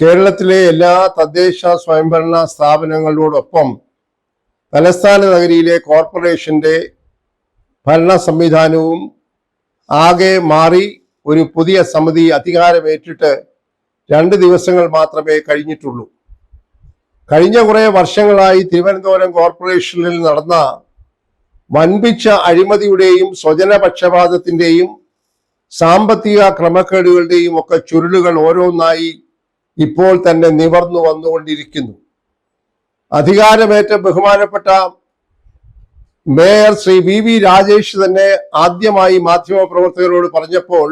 കേരളത്തിലെ എല്ലാ തദ്ദേശ സ്വയംഭരണ സ്ഥാപനങ്ങളോടൊപ്പം തലസ്ഥാന നഗരിയിലെ കോർപ്പറേഷന്റെ ഭരണ സംവിധാനവും ആകെ മാറി ഒരു പുതിയ സമിതി അധികാരമേറ്റിട്ട് 2 ദിവസങ്ങൾ മാത്രമേ കഴിഞ്ഞിട്ടുള്ളൂ. കഴിഞ്ഞ കുറേ വർഷങ്ങളായി തിരുവനന്തപുരം കോർപ്പറേഷനിൽ നടന്ന വൻപിച്ച അഴിമതിയുടെയും സ്വജനപക്ഷപാതത്തിന്റെയും സാമ്പത്തിക ക്രമക്കേടുകളുടെയും ഒക്കെ ചുരുളുകൾ ഓരോന്നായി ഇപ്പോൾ തന്നെ നിവർന്നു വന്നുകൊണ്ടിരിക്കുന്നു. അധികാരമേറ്റ ബഹുമാനപ്പെട്ട മേയർ ശ്രീ വി രാജേഷ് തന്നെ ആദ്യമായി മാധ്യമപ്രവർത്തകരോട് പറഞ്ഞപ്പോൾ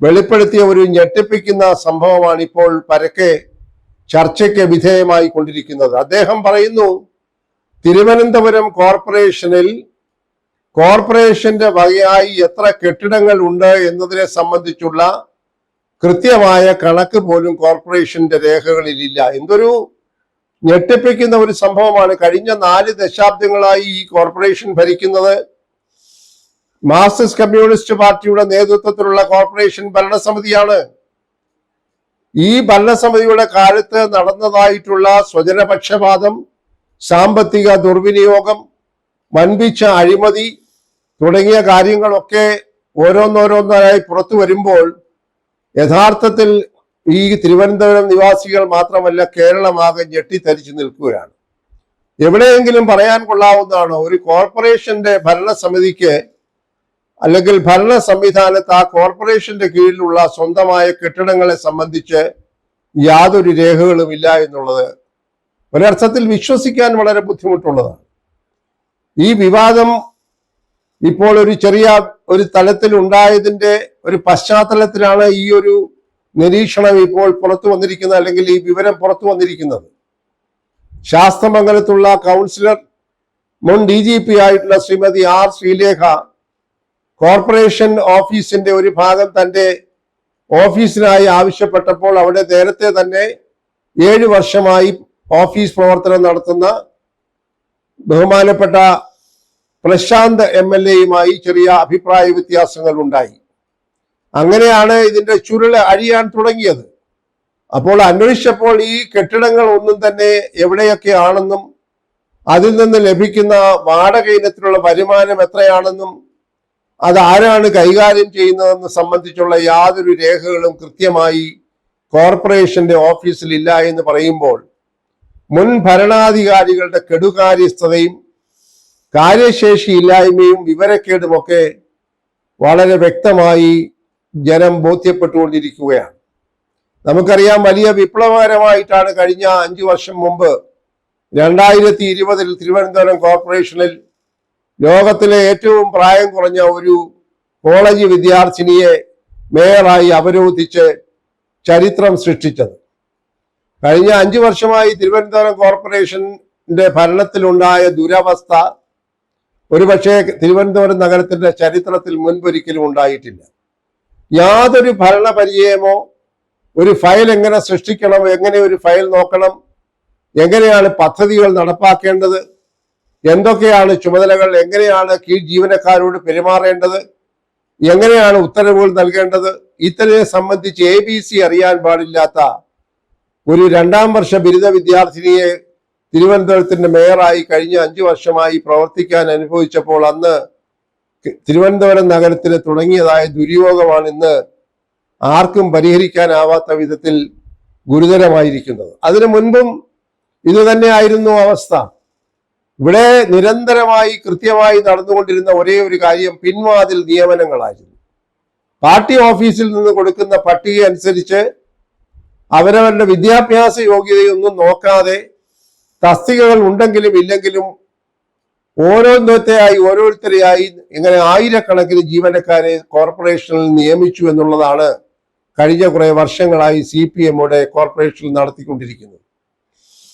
വെളിപ്പെടുത്തിയ ഒരു ഞെട്ടിപ്പിക്കുന്ന സംഭവമാണ് ഇപ്പോൾ പരക്കെ ചർച്ചയ്ക്ക് വിധേയമായി കൊണ്ടിരിക്കുന്നത്. അദ്ദേഹം പറയുന്നു, തിരുവനന്തപുരം കോർപ്പറേഷനിൽ കോർപ്പറേഷന്റെ വകയായി എത്ര കെട്ടിടങ്ങൾ ഉണ്ട് എന്നതിനെ സംബന്ധിച്ചുള്ള കൃത്യമായ കണക്ക് പോലും കോർപ്പറേഷന്റെ രേഖകളിലില്ല. എന്തൊരു ഞെട്ടിപ്പിക്കുന്ന ഒരു സംഭവമാണ്. കഴിഞ്ഞ 4 ദശാബ്ദങ്ങളായി ഈ കോർപ്പറേഷൻ ഭരിക്കുന്നത് മാർക്സിസ്റ്റ് കമ്മ്യൂണിസ്റ്റ് പാർട്ടിയുടെ നേതൃത്വത്തിലുള്ള കോർപ്പറേഷൻ ഭരണസമിതിയാണ്. ഈ ഭരണസമിതിയുടെ കാലത്ത് നടന്നതായിട്ടുള്ള സ്വജനപക്ഷപാതം, സാമ്പത്തിക ദുർവിനിയോഗം, വൻപിച്ച അഴിമതി തുടങ്ങിയ കാര്യങ്ങളൊക്കെ ഓരോന്നോരോന്നായി പുറത്തു വരുമ്പോൾ യഥാർത്ഥത്തിൽ ഈ തിരുവനന്തപുരം നിവാസികൾ മാത്രമല്ല, കേരളമാകെ ഞെട്ടിത്തരിച്ചു നിൽക്കുകയാണ്. എവിടെയെങ്കിലും പറയാൻ കൊള്ളാവുന്നതാണോ ഒരു കോർപ്പറേഷന്റെ ഭരണസമിതിക്ക് അല്ലെങ്കിൽ ഭരണ സംവിധാനത്ത് ആ കോർപ്പറേഷന്റെ കീഴിലുള്ള സ്വന്തമായ കെട്ടിടങ്ങളെ സംബന്ധിച്ച് യാതൊരു രേഖകളും ഇല്ല എന്നുള്ളത് ഒരർത്ഥത്തിൽ വിശ്വസിക്കാൻ വളരെ ബുദ്ധിമുട്ടുള്ളതാണ്. ഈ വിവാദം ഇപ്പോൾ ഒരു ചെറിയ ഒരു തലത്തിൽ ഉണ്ടായതിന്റെ ഒരു പശ്ചാത്തലത്തിലാണ് ഈ ഒരു നിരീക്ഷണം ഇപ്പോൾ പുറത്തു വന്നിരിക്കുന്നത്, അല്ലെങ്കിൽ ഈ വിവരം പുറത്തു വന്നിരിക്കുന്നത്. ശാസ്തമംഗലത്തുള്ള കൗൺസിലർ മുൻ DGP ആയിട്ടുള്ള ശ്രീമതി R ശ്രീലേഖ കോർപ്പറേഷൻ ഓഫീസിന്റെ ഒരു ഭാഗം തന്റെ ഓഫീസിനായി ആവശ്യപ്പെട്ടപ്പോൾ അവിടെ നേരത്തെ തന്നെ 7 വർഷമായി ഓഫീസ് പ്രവർത്തനം നടത്തുന്ന ബഹുമാനപ്പെട്ട പ്രശാന്ത് MLA-യുമായി ചെറിയ അഭിപ്രായ വ്യത്യാസങ്ങൾ ഉണ്ടായി. അങ്ങനെയാണ് ഇതിന്റെ ചുരുള് അഴിയാൻ തുടങ്ങിയത്. അപ്പോൾ അന്വേഷിച്ചപ്പോൾ ഈ കെട്ടിടങ്ങൾ ഒന്നും തന്നെ എവിടെയൊക്കെ ആണെന്നും അതിൽ നിന്ന് ലഭിക്കുന്ന വാടക ഇനത്തിലുള്ള വരുമാനം എത്രയാണെന്നും അതാരാണ് കൈകാര്യം ചെയ്യുന്നതെന്ന് സംബന്ധിച്ചുള്ള യാതൊരു രേഖകളും കൃത്യമായി കോർപ്പറേഷന്റെ ഓഫീസിൽ ഇല്ല എന്ന് പറയുമ്പോൾ മുൻ ഭരണാധികാരികളുടെ കെടുകാര്യസ്ഥതയും കാര്യശേഷിയില്ലായ്മയും വിവരക്കേടുമൊക്കെ വളരെ വ്യക്തമായി ജനം ബോധ്യപ്പെട്ടുകൊണ്ടിരിക്കുകയാണ്. നമുക്കറിയാം, വലിയ വിപ്ലവകരമായിട്ടാണ് കഴിഞ്ഞ 5 വർഷം മുമ്പ് 2020 തിരുവനന്തപുരം കോർപ്പറേഷനിൽ ലോകത്തിലെ ഏറ്റവും പ്രായം കുറഞ്ഞ ഒരു കോളേജ് വിദ്യാർത്ഥിനിയെ മേയറായി അവരോധിച്ച് ചരിത്രം സൃഷ്ടിച്ചത്. കഴിഞ്ഞ 5 വർഷമായി തിരുവനന്തപുരം കോർപ്പറേഷന്റെ ഭരണത്തിലുണ്ടായ ദുരവസ്ഥ ഒരുപക്ഷെ തിരുവനന്തപുരം നഗരത്തിന്റെ ചരിത്രത്തിൽ മുൻപൊരിക്കലും ഉണ്ടായിട്ടില്ല. യാതൊരു ഭരണപരിചയമോ, ഒരു ഫയൽ എങ്ങനെ സൃഷ്ടിക്കണം, എങ്ങനെ ഒരു ഫയൽ നോക്കണം, എങ്ങനെയാണ് പദ്ധതികൾ നടപ്പാക്കേണ്ടത്, എന്തൊക്കെയാണ് ചുമതലകൾ, എങ്ങനെയാണ് കീഴ് ജീവനക്കാരോട് പെരുമാറേണ്ടത്, എങ്ങനെയാണ് ഉത്തരവുകൾ നൽകേണ്ടത്, ഇത്തരത്തെ സംബന്ധിച്ച് ABC അറിയാൻ പാടില്ലാത്ത ഒരു 2ാം വർഷ ബിരുദ വിദ്യാർത്ഥിനിയെ തിരുവനന്തപുരത്തിന്റെ മേയറായി കഴിഞ്ഞ 5 വർഷമായി പ്രവർത്തിക്കാൻ അനുഭവിച്ചപ്പോൾ അന്ന് തിരുവനന്തപുരം നഗരത്തിന് തുടങ്ങിയതായ ദുര്യോഗമാണ് ഇന്ന് ആർക്കും പരിഹരിക്കാനാവാത്ത വിധത്തിൽ ഗുരുതരമായിരിക്കുന്നത്. അതിനു മുൻപും ഇത് തന്നെയായിരുന്നു അവസ്ഥ. ഇവിടെ നിരന്തരമായി കൃത്യമായി നടന്നുകൊണ്ടിരുന്ന ഒരേ ഒരു കാര്യം പിൻവാതിൽ നിയമനങ്ങളായിരുന്നു. പാർട്ടി ഓഫീസിൽ നിന്ന് കൊടുക്കുന്ന പട്ടിക അനുസരിച്ച് അവരവരുടെ വിദ്യാഭ്യാസ യോഗ്യതയൊന്നും നോക്കാതെ തസ്തികകൾ ഉണ്ടെങ്കിലും ഇല്ലെങ്കിലും ഓരോരുത്തരെയായി ഇങ്ങനെ ആയിരക്കണക്കിന് ജീവനക്കാരെ കോർപ്പറേഷനിൽ നിയമിച്ചു എന്നുള്ളതാണ് കഴിഞ്ഞ കുറെ വർഷങ്ങളായി CPM-യുടെ കോർപ്പറേഷനിൽ നടത്തിക്കൊണ്ടിരിക്കുന്നത്.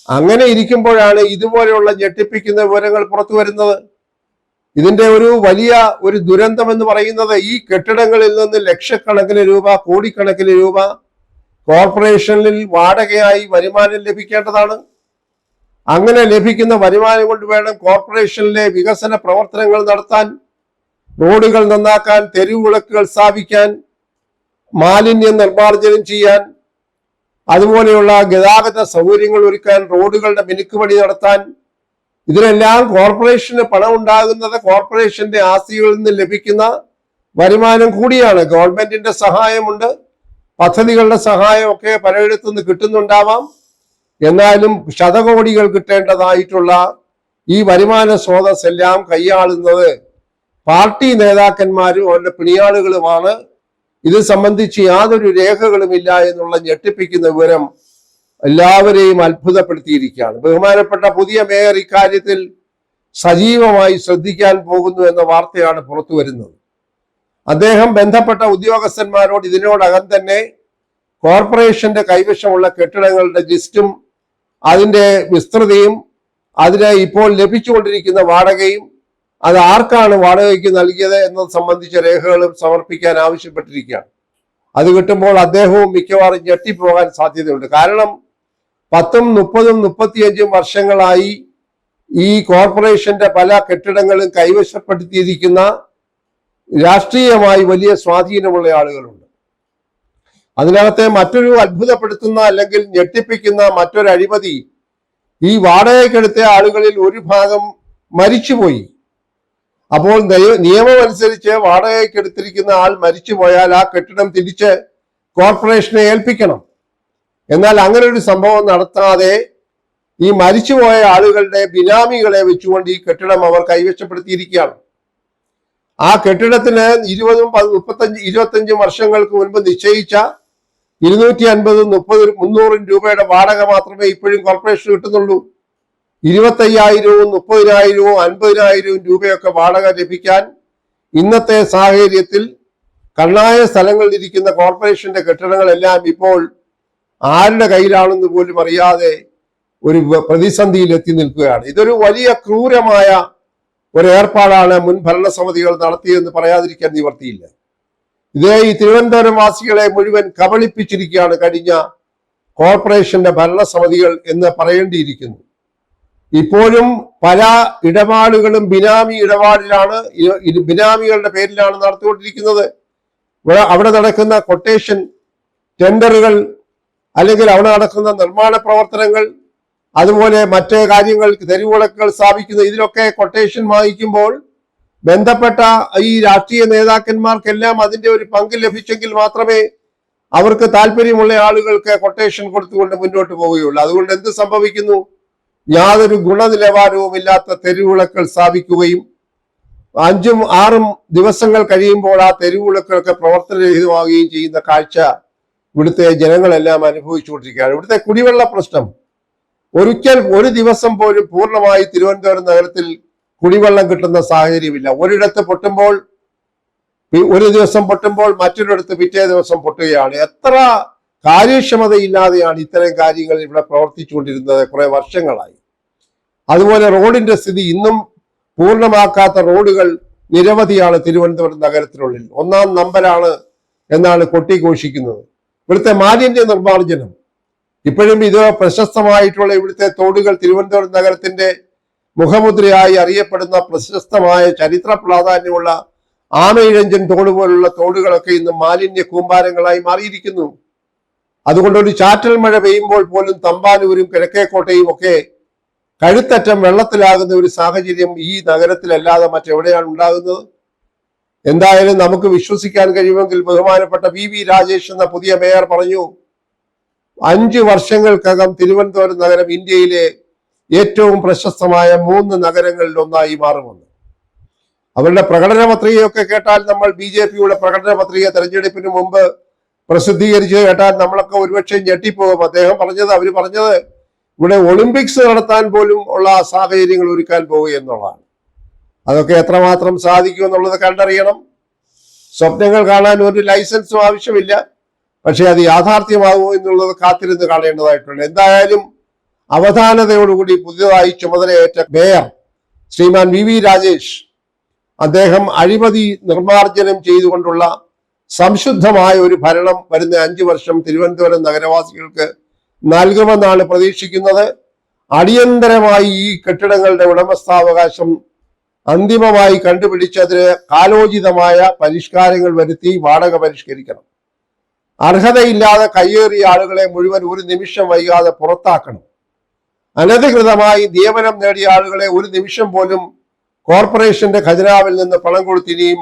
അങ്ങനെ ഇരിക്കുമ്പോഴാണ് ഇതുപോലെയുള്ള ഞെട്ടിപ്പിക്കുന്ന വിവരങ്ങൾ പുറത്തു വരുന്നത്. ഇതിന്റെ ഒരു വലിയ ഒരു ദുരന്തം എന്ന് പറയുന്നത് ഈ കെട്ടിടങ്ങളിൽ നിന്ന് ലക്ഷക്കണക്കിന് രൂപ, കോടിക്കണക്കിന് രൂപ കോർപ്പറേഷനിൽ വാടകയായി വരുമാനം ലഭിക്കേണ്ടതാണ്. അങ്ങനെ ലഭിക്കുന്ന വരുമാനം കൊണ്ട് വേണം കോർപ്പറേഷനിലെ വികസന പ്രവർത്തനങ്ങൾ നടത്താൻ, റോഡുകൾ നന്നാക്കാൻ, തെരുവുവിളക്കുകൾ സ്ഥാപിക്കാൻ, മാലിന്യം നിർമ്മാർജ്ജനം ചെയ്യാൻ, അതുപോലെയുള്ള ഗതാഗത സൗകര്യങ്ങൾ ഒരുക്കാൻ, റോഡുകളുടെ മിനുക്കുപണി നടത്താൻ, ഇതിനെല്ലാം കോർപ്പറേഷന് പണം ഉണ്ടാകുന്നത് കോർപ്പറേഷന്റെ ആസ്തികളിൽ നിന്ന് ലഭിക്കുന്ന വരുമാനം കൂടിയാണ്. ഗവൺമെന്റിന്റെ സഹായമുണ്ട്, പദ്ധതികളുടെ സഹായമൊക്കെ പലയിടത്തു നിന്ന് കിട്ടുന്നുണ്ടാവാം. എന്നാലും ശതകോടികൾ കിട്ടേണ്ടതായിട്ടുള്ള ഈ വരുമാന സ്രോതസ് എല്ലാം കൈയാളുന്നത് പാർട്ടി നേതാക്കന്മാരും അവരുടെ പിണിയാളുകളുമാണ്. ഇത് സംബന്ധിച്ച് യാതൊരു രേഖകളുമില്ല എന്നുള്ള ഞെട്ടിപ്പിക്കുന്ന വിവരം എല്ലാവരെയും അത്ഭുതപ്പെടുത്തിയിരിക്കുകയാണ്. ബഹുമാനപ്പെട്ട പുതിയ മേയർ ഇക്കാര്യത്തിൽ സജീവമായി ശ്രദ്ധിക്കാൻ പോകുന്നു എന്ന വാർത്തയാണ് പുറത്തു വരുന്നത്. അദ്ദേഹം ബന്ധപ്പെട്ട ഉദ്യോഗസ്ഥന്മാരോട് ഇതിനോടകം തന്നെ കോർപ്പറേഷന്റെ കൈവശമുള്ള കെട്ടിടങ്ങളുടെ ലിസ്റ്റും അതിന്റെ വിസ്തൃതിയും അതിന് ഇപ്പോൾ ലഭിച്ചുകൊണ്ടിരിക്കുന്ന വാടകയും അത് ആർക്കാണ് വാടകയ്ക്ക് നൽകിയത് എന്നത് സംബന്ധിച്ച രേഖകളും സമർപ്പിക്കാൻ ആവശ്യപ്പെട്ടിരിക്കുകയാണ്. അത് കിട്ടുമ്പോൾ അദ്ദേഹവും മിക്കവാറും ഞെട്ടിപ്പോകാൻ സാധ്യതയുണ്ട്. കാരണം 10, 30, 35 വർഷങ്ങളായി ഈ കോർപ്പറേഷന്റെ പല കെട്ടിടങ്ങളും കൈവശപ്പെടുത്തിയിരിക്കുന്ന രാഷ്ട്രീയമായി വലിയ സ്വാധീനമുള്ള ആളുകളുണ്ട്. അതിനകത്തെ മറ്റൊരു അത്ഭുതപ്പെടുത്തുന്ന അല്ലെങ്കിൽ ഞെട്ടിപ്പിക്കുന്ന മറ്റൊരു അഴിമതി, ഈ വാടകയ്ക്കെടുത്ത ആളുകളിൽ ഒരു ഭാഗം മരിച്ചുപോയി. അപ്പോൾ നിയമം അനുസരിച്ച് വാടകയ്ക്കെടുത്തിരിക്കുന്ന ആൾ മരിച്ചുപോയാൽ ആ കെട്ടിടം തിരിച്ച് കോർപ്പറേഷനെ ഏൽപ്പിക്കണം. എന്നാൽ അങ്ങനെ ഒരു സംഭവം നടത്താതെ ഈ മരിച്ചുപോയ ആളുകളുടെ ബിനാമികളെ വെച്ചുകൊണ്ട് ഈ കെട്ടിടം അവർ കൈവശപ്പെടുത്തിയിരിക്കുകയാണ്. ആ കെട്ടിടത്തിന് 20, 35, 25 വർഷങ്ങൾക്ക് മുൻപ് നിശ്ചയിച്ച 250, 30, 300 രൂപയുടെ വാടക മാത്രമേ ഇപ്പോഴും കോർപ്പറേഷൻ കിട്ടുന്നുള്ളൂ. 25,000, 30,000, 50,000 രൂപയൊക്കെ വാടക ലഭിക്കാൻ ഇന്നത്തെ സാഹചര്യത്തിൽ കണ്ണായ സ്ഥലങ്ങളിൽ ഇരിക്കുന്ന കോർപ്പറേഷന്റെ കെട്ടിടങ്ങളെല്ലാം ഇപ്പോൾ ആരുടെ കയ്യിലാണെന്ന് പോലും അറിയാതെ ഒരു പ്രതിസന്ധിയിൽ എത്തി നിൽക്കുകയാണ്. ഇതൊരു വലിയ ക്രൂരമായ ഒരു ഏർപ്പാടാണ് മുൻ ഭരണസമിതികൾ നടത്തിയതെന്ന് പറയാതിരിക്കാൻ നിവർത്തിയില്ല. ഇതേ ഈ തിരുവനന്തപുരം വാസികളെ മുഴുവൻ കബളിപ്പിച്ചിരിക്കുകയാണ് കഴിഞ്ഞ കോർപ്പറേഷന്റെ ഭരണസമിതികൾ എന്ന് പറയേണ്ടിയിരിക്കുന്നു. ഇപ്പോഴും പല ഇടപാടുകളും ബിനാമി ഇടപാടിലാണ്, ബിനാമികളുടെ പേരിലാണ് നടത്തിക്കൊണ്ടിരിക്കുന്നത്. അവിടെ നടക്കുന്ന കൊട്ടേഷൻ ടെൻഡറുകൾ അല്ലെങ്കിൽ അവിടെ നടക്കുന്ന നിർമ്മാണ പ്രവർത്തനങ്ങൾ, അതുപോലെ മറ്റ് കാര്യങ്ങൾ, തെരുവുവിളക്കുകൾ സ്ഥാപിക്കുന്ന, ഇതിലൊക്കെ കൊട്ടേഷൻ വാങ്ങിക്കുമ്പോൾ ബന്ധപ്പെട്ട ഈ രാഷ്ട്രീയ നേതാക്കന്മാർക്കെല്ലാം അതിന്റെ ഒരു പങ്ക് ലഭിച്ചെങ്കിൽ മാത്രമേ അവർക്ക് താല്പര്യമുള്ള ആളുകൾക്ക് കൊട്ടേഷൻ കൊടുത്തുകൊണ്ട് മുന്നോട്ട് പോവുകയുള്ളൂ. അതുകൊണ്ട് എന്ത് സംഭവിക്കുന്നു? യാതൊരു ഗുണനിലവാരവും ഇല്ലാത്ത തെരുവുവിളക്കുകൾ സ്ഥാപിക്കുകയും 5, 6 ദിവസങ്ങൾ കഴിയുമ്പോൾ ആ തെരുവുവിളക്കുകളൊക്കെ പ്രവർത്തനരഹിതമാവുകയും ചെയ്യുന്ന കാഴ്ച ഇവിടുത്തെ ജനങ്ങളെല്ലാം അനുഭവിച്ചുകൊണ്ടിരിക്കുകയാണ്. ഇവിടുത്തെ കുടിവെള്ള പ്രശ്നം ഒരു ദിവസം പോലും പൂർണ്ണമായി തിരുവനന്തപുരം നഗരത്തിൽ കുടിവെള്ളം കിട്ടുന്ന സാഹചര്യമില്ല. ഒരിടത്ത് പൊട്ടുമ്പോൾ, ഒരു ദിവസം പൊട്ടുമ്പോൾ മറ്റൊരിടത്ത് പിറ്റേ ദിവസം പൊട്ടുകയാണ്. എത്ര കാര്യക്ഷമതയില്ലാതെയാണ് ഇത്തരം കാര്യങ്ങൾ ഇവിടെ പ്രവർത്തിച്ചുകൊണ്ടിരുന്നത് കുറെ വർഷങ്ങളായി. അതുപോലെ റോഡിന്റെ സ്ഥിതി, ഇന്നും പൂർണ്ണമാക്കാത്ത റോഡുകൾ നിരവധിയാണ് തിരുവനന്തപുരം നഗരത്തിനുള്ളിൽ. 1-ാം നമ്പരാണ് എന്നാണ് കൊട്ടിഘോഷിക്കുന്നത്. ഇവിടുത്തെ മാലിന്യ നിർമ്മാർജ്ജനം, ഇപ്പോഴും ഇത് പ്രശസ്തമായിട്ടുള്ള ഇവിടുത്തെ തോടുകൾ, തിരുവനന്തപുരം നഗരത്തിന്റെ മുഖമുദ്രയായി അറിയപ്പെടുന്ന പ്രശസ്തമായ ചരിത്ര പ്രാധാന്യമുള്ള ആമയിഴഞ്ചൻ തോട് പോലുള്ള തോടുകളൊക്കെ ഇന്ന് മാലിന്യ കൂമ്പാരങ്ങളായി മാറിയിരിക്കുന്നു. അതുകൊണ്ട് ഒരു ചാറ്റൽ മഴ പെയ്യുമ്പോൾ പോലും തമ്പാനൂരും കിഴക്കേക്കോട്ടയും ഒക്കെ കഴുത്തറ്റം വെള്ളത്തിലാകുന്ന ഒരു സാഹചര്യം ഈ നഗരത്തിലല്ലാതെ മറ്റെവിടെയാണ് ഉണ്ടാകുന്നത്? എന്തായാലും നമുക്ക് വിശ്വസിക്കാൻ കഴിയുമെങ്കിൽ ബഹുമാനപ്പെട്ട വി രാജേഷ് എന്ന പുതിയ മേയർ പറഞ്ഞു, 5 വർഷങ്ങൾക്കകം തിരുവനന്തപുരം നഗരം ഇന്ത്യയിലെ ഏറ്റവും പ്രശസ്തമായ 3 നഗരങ്ങളിൽ ഒന്നായി മാറുമെന്ന്. അവരുടെ പ്രകടന പത്രികയൊക്കെ കേട്ടാൽ, നമ്മൾ BJPയുടെ പ്രകടന പത്രിക തെരഞ്ഞെടുപ്പിന് മുമ്പ് പ്രസിദ്ധീകരിച്ച് കേട്ടാൽ നമ്മളൊക്കെ ഒരുപക്ഷെ ഞെട്ടിപ്പോകും. അവർ പറഞ്ഞത് ഇവിടെ ഒളിമ്പിക്സ് നടത്താൻ പോലും ഉള്ള സാഹചര്യങ്ങൾ ഒരുക്കാൻ പോകുക എന്നുള്ളതാണ്. അതൊക്കെ എത്രമാത്രം സാധിക്കും എന്നുള്ളത് കണ്ടറിയണം. സ്വപ്നങ്ങൾ കാണാൻ ഒരു ലൈസൻസും ആവശ്യമില്ല. പക്ഷെ അത് യാഥാർത്ഥ്യമാകുമോ എന്നുള്ളത് കാത്തിരുന്ന് കാണേണ്ടതായിട്ടുണ്ട്. എന്തായാലും അവധാനതയോടുകൂടി പുതിയതായി ചുമതലയേറ്റ മേയർ ശ്രീമാൻ വി രാജേഷ്, അദ്ദേഹം അഴിമതി നിർമ്മാർജ്ജനം ചെയ്തുകൊണ്ടുള്ള സംശുദ്ധമായ ഒരു ഭരണം വരുന്ന 5 വർഷം തിരുവനന്തപുരം നഗരവാസികൾക്ക് നൽകുമെന്നാണ് പ്രതീക്ഷിക്കുന്നത്. അടിയന്തരമായി ഈ കെട്ടിടങ്ങളുടെ ഉടമസ്ഥാവകാശം അന്തിമമായി കണ്ടുപിടിച്ചതിന് കാലോചിതമായ പരിഷ്കാരങ്ങൾ വരുത്തി വാടക പരിഷ്കരിക്കണം. അർഹതയില്ലാതെ കയ്യേറിയ ആളുകളെ മുഴുവൻ ഒരു നിമിഷം വൈകാതെ പുറത്താക്കണം. അനധികൃതമായി നിയമനം നേടിയ ആളുകളെ ഒരു നിമിഷം പോലും കോർപ്പറേഷന്റെ ഖജനാവിൽ നിന്ന് പണം കൊടുത്തിനിയും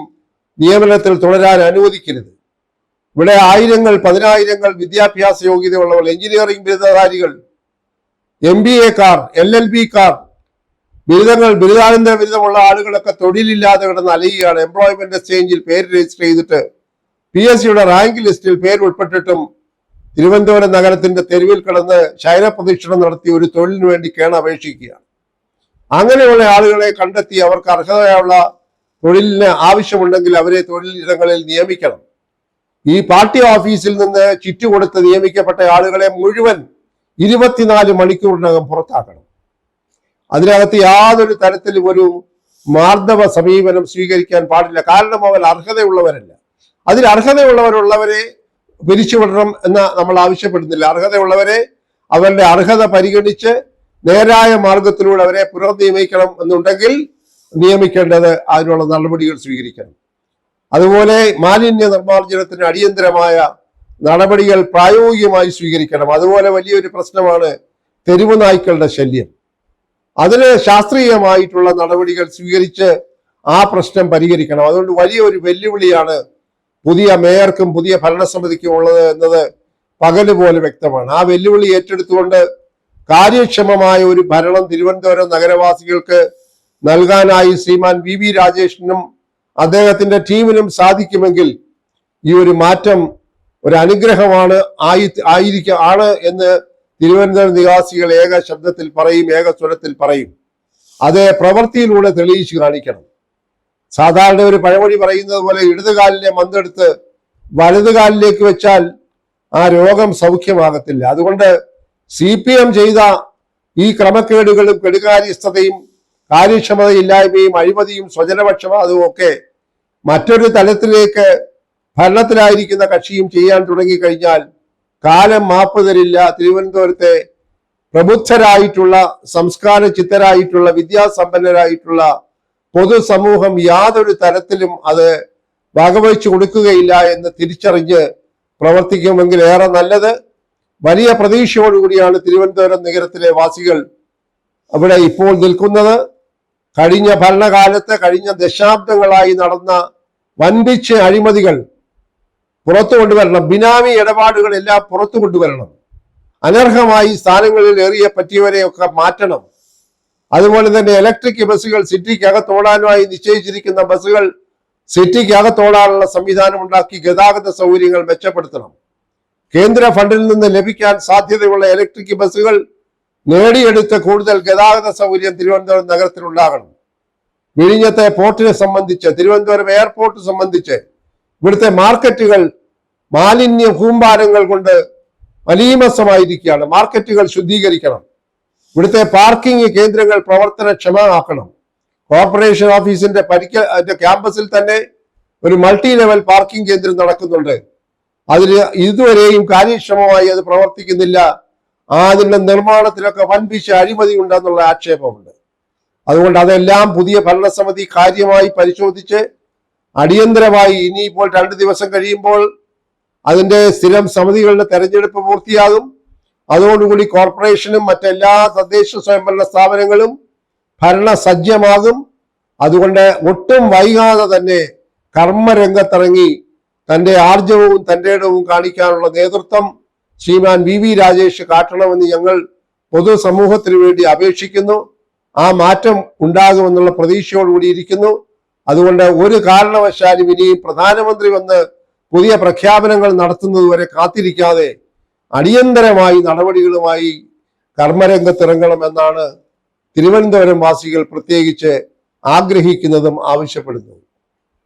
നിയമനത്തിൽ തുടരാൻ അനുവദിക്കരുത്. ഇവിടെ ആയിരങ്ങൾ പതിനായിരങ്ങൾ വിദ്യാഭ്യാസ യോഗ്യതയുള്ളവർ, എഞ്ചിനീയറിംഗ് ബിരുദധാരികൾ, MBA-ക്കാർ, LLB-ക്കാർ, ബിരുദാനന്തര ബിരുദമുള്ള ആളുകളൊക്കെ തൊഴിലില്ലാതെ കിടന്ന് അലയുകയാണ്. എംപ്ലോയ്മെന്റ് എക്സ്ചേഞ്ചിൽ പേര് രജിസ്റ്റർ ചെയ്തിട്ട് PSCയുടെ റാങ്ക് ലിസ്റ്റിൽ പേര് ഉൾപ്പെട്ടിട്ടും തിരുവനന്തപുരം നഗരത്തിന്റെ തെരുവിൽ കിടന്ന് ശയനപ്രദക്ഷിണം നടത്തി ഒരു തൊഴിലിനു വേണ്ടി കേണപേക്ഷിക്കുകയാണ്. അങ്ങനെയുള്ള ആളുകളെ കണ്ടെത്തി അവർക്ക് അർഹതയുള്ള തൊഴിലിന് ആവശ്യമുണ്ടെങ്കിൽ അവരെ തൊഴിലിടങ്ങളിൽ നിയമിക്കണം. ഈ പാർട്ടി ഓഫീസിൽ നിന്ന് ചിറ്റ് കൊടുത്ത് നിയമിക്കപ്പെട്ട ആളുകളെ മുഴുവൻ 24 മണിക്കൂറിനകം പുറത്താക്കണം. അതിനകത്ത് യാതൊരു തരത്തിലും ഒരു മാർദ്ദവ സമീപനം സ്വീകരിക്കാൻ പാടില്ല. കാരണം അവർ അർഹതയുള്ളവരല്ല. അതിൽ അർഹതയുള്ളവരെ പിരിച്ചുവിടണം എന്ന് നമ്മൾ ആവശ്യപ്പെടുന്നില്ല. അർഹതയുള്ളവരെ അവരുടെ അർഹത പരിഗണിച്ച് നേരായ മാർഗത്തിലൂടെ അവരെ പുനർനിയമിക്കണം എന്നുണ്ടെങ്കിൽ നിയമിക്കേണ്ടത് അതിനുള്ള നടപടികൾ സ്വീകരിക്കണം. അതുപോലെ മാലിന്യ നിർമ്മാർജ്ജനത്തിന് അടിയന്തരമായ നടപടികൾ പ്രായോഗികമായി സ്വീകരിക്കണം. അതുപോലെ വലിയൊരു പ്രശ്നമാണ് തെരുവ് നായ്ക്കളുടെ ശല്യം. അതിന് ശാസ്ത്രീയമായിട്ടുള്ള നടപടികൾ സ്വീകരിച്ച് ആ പ്രശ്നം പരിഹരിക്കണം. അതുകൊണ്ട് വലിയൊരു വെല്ലുവിളിയാണ് പുതിയ മേയർക്കും പുതിയ ഭരണസമിതിക്കും ഉള്ളത് എന്നത് പകല് പോലെ വ്യക്തമാണ്. ആ വെല്ലുവിളി ഏറ്റെടുത്തുകൊണ്ട് കാര്യക്ഷമമായ ഒരു ഭരണം തിരുവനന്തപുരം നഗരവാസികൾക്ക് നൽകാനായി ശ്രീമാൻ VV രാജേഷിനും അദ്ദേഹത്തിന്റെ ടീമിനും സാധിക്കുമെങ്കിൽ ഈ ഒരു മാറ്റം ഒരു അനുഗ്രഹമാണ് ആണ് എന്ന് തിരുവനന്തപുരം നിവാസികൾ ഏക ശബ്ദത്തിൽ പറയും, ഏക സ്വരത്തിൽ പറയും. അത് പ്രവൃത്തിയിലൂടെ തെളിയിച്ചു കാണിക്കണം. സാധാരണ ഒരു പഴമൊഴി പറയുന്നത് പോലെ ഇടതുകാലിലെ മന്തെടുത്ത് വലതുകാലിലേക്ക് വെച്ചാൽ ആ രോഗം സൗഖ്യമാകത്തില്ല. അതുകൊണ്ട് CPM ചെയ്ത ഈ ക്രമക്കേടുകളും കെടുകാര്യസ്ഥതയും കാര്യക്ഷമതയില്ലായ്മയും അഴിമതിയും സ്വജനപക്ഷപാതവും ഒക്കെ മറ്റൊരു തലത്തിലേക്ക് ഭരണത്തിലായിരിക്കുന്ന കക്ഷിയും ചെയ്യാൻ തുടങ്ങിക്കഴിഞ്ഞാൽ കാലം മാപ്പ് തരില്ല. തിരുവനന്തപുരത്തെ പ്രബുദ്ധരായിട്ടുള്ള, സംസ്കാര ചിത്തരായിട്ടുള്ള, വിദ്യാസമ്പന്നരായിട്ടുള്ള പൊതുസമൂഹം യാതൊരു തരത്തിലും അത് വകവെച്ചു കൊടുക്കുകയില്ല എന്ന് തിരിച്ചറിഞ്ഞ് പ്രവർത്തിക്കുമെങ്കിൽ ഏറെ നല്ലത്. വലിയ പ്രതീക്ഷയോടുകൂടിയാണ് തിരുവനന്തപുരം നഗരത്തിലെ വാസികൾ അവിടെ ഇപ്പോൾ നിൽക്കുന്നത്. കഴിഞ്ഞ ഭരണകാലത്ത് കഴിഞ്ഞ ദശാബ്ദങ്ങളായി നടന്ന വൻപിച്ച അഴിമതികൾ പുറത്തു കൊണ്ടുവരണം. ബിനാമി ഇടപാടുകളെല്ലാം പുറത്തു കൊണ്ടുവരണം. അനർഹമായി സ്ഥാനങ്ങളിൽ ഏറിയ പറ്റിയവരെയൊക്കെ മാറ്റണം. അതുപോലെ തന്നെ ഇലക്ട്രിക് ബസ്സുകൾ സിറ്റിക്കകത്തോടാനുമായി നിശ്ചയിച്ചിരിക്കുന്ന ബസ്സുകൾ സിറ്റിക്കകത്തോടാനുള്ള സംവിധാനം ഉണ്ടാക്കി ഗതാഗത സൗകര്യങ്ങൾ മെച്ചപ്പെടുത്തണം. കേന്ദ്ര ഫണ്ടിൽ നിന്ന് ലഭിക്കാൻ സാധ്യതയുള്ള ഇലക്ട്രിക് ബസ്സുകൾ നേടിയെടുത്ത് കൂടുതൽ ഗതാഗത സൗകര്യം തിരുവനന്തപുരം നഗരത്തിൽ ഉണ്ടാകണം. വിഴിഞ്ഞത്തെ പോർട്ടിനെ സംബന്ധിച്ച്, തിരുവനന്തപുരം എയർപോർട്ട് സംബന്ധിച്ച് ഇവിടുത്തെ മാർക്കറ്റുകൾ മാലിന്യ കൂമ്പാരങ്ങൾ കൊണ്ട് മലീമസമായിരിക്കുകയാണ്. മാർക്കറ്റുകൾ ശുദ്ധീകരിക്കണം. ഇവിടുത്തെ പാർക്കിംഗ് കേന്ദ്രങ്ങൾ പ്രവർത്തനക്ഷമമാക്കണം. കോർപ്പറേഷൻ ഓഫീസിന്റെ ക്യാമ്പസിൽ തന്നെ ഒരു മൾട്ടി ലെവൽ പാർക്കിംഗ് കേന്ദ്രം നടക്കുന്നുണ്ട്. അതിൽ ഇതുവരെയും കാര്യക്ഷമമായി അത് പ്രവർത്തിക്കുന്നില്ല. അതിന്റെ നിർമ്മാണത്തിലൊക്കെ വൻപിച്ച അഴിമതി ഉണ്ടെന്നുള്ള ആക്ഷേപമുണ്ട്. അതുകൊണ്ട് അതെല്ലാം പുതിയ ഭരണസമിതി കാര്യമായി പരിശോധിച്ച് അടിയന്തരമായി ഇനിയിപ്പോൾ 2 ദിവസം കഴിയുമ്പോൾ അതിന്റെ സ്ഥിരം സമിതികളുടെ തെരഞ്ഞെടുപ്പ് പൂർത്തിയാകും. അതോടുകൂടി കോർപ്പറേഷനും മറ്റെല്ലാ തദ്ദേശ സ്വയംഭരണ സ്ഥാപനങ്ങളും ഭരണസജ്ജമാകും. അതുകൊണ്ട് ഒട്ടും വൈകാതെ തന്നെ കർമ്മരംഗത്തിറങ്ങി തന്റെ ആർജവവും തന്റെ ഇടവും കാണിക്കാനുള്ള നേതൃത്വം ശ്രീമാൻ VV രാജേഷ് കാട്ടണമെന്ന് ഞങ്ങൾ പൊതുസമൂഹത്തിന് വേണ്ടി അപേക്ഷിക്കുന്നു. ആ മാറ്റം ഉണ്ടാകുമെന്നുള്ള പ്രതീക്ഷയോടുകൂടി ഇരിക്കുന്നു. അതുകൊണ്ട് ഒരു കാരണവശാലും ഇനിയും പ്രധാനമന്ത്രി വന്ന് പുതിയ പ്രഖ്യാപനങ്ങൾ നടത്തുന്നതുവരെ കാത്തിരിക്കാതെ അടിയന്തരമായി നടപടികളുമായി കർമ്മരംഗത്തിറങ്ങണമെന്നാണ് തിരുവനന്തപുരം വാസികൾ പ്രത്യേകിച്ച് ആഗ്രഹിക്കുന്നതും ആവശ്യപ്പെടുന്നതും.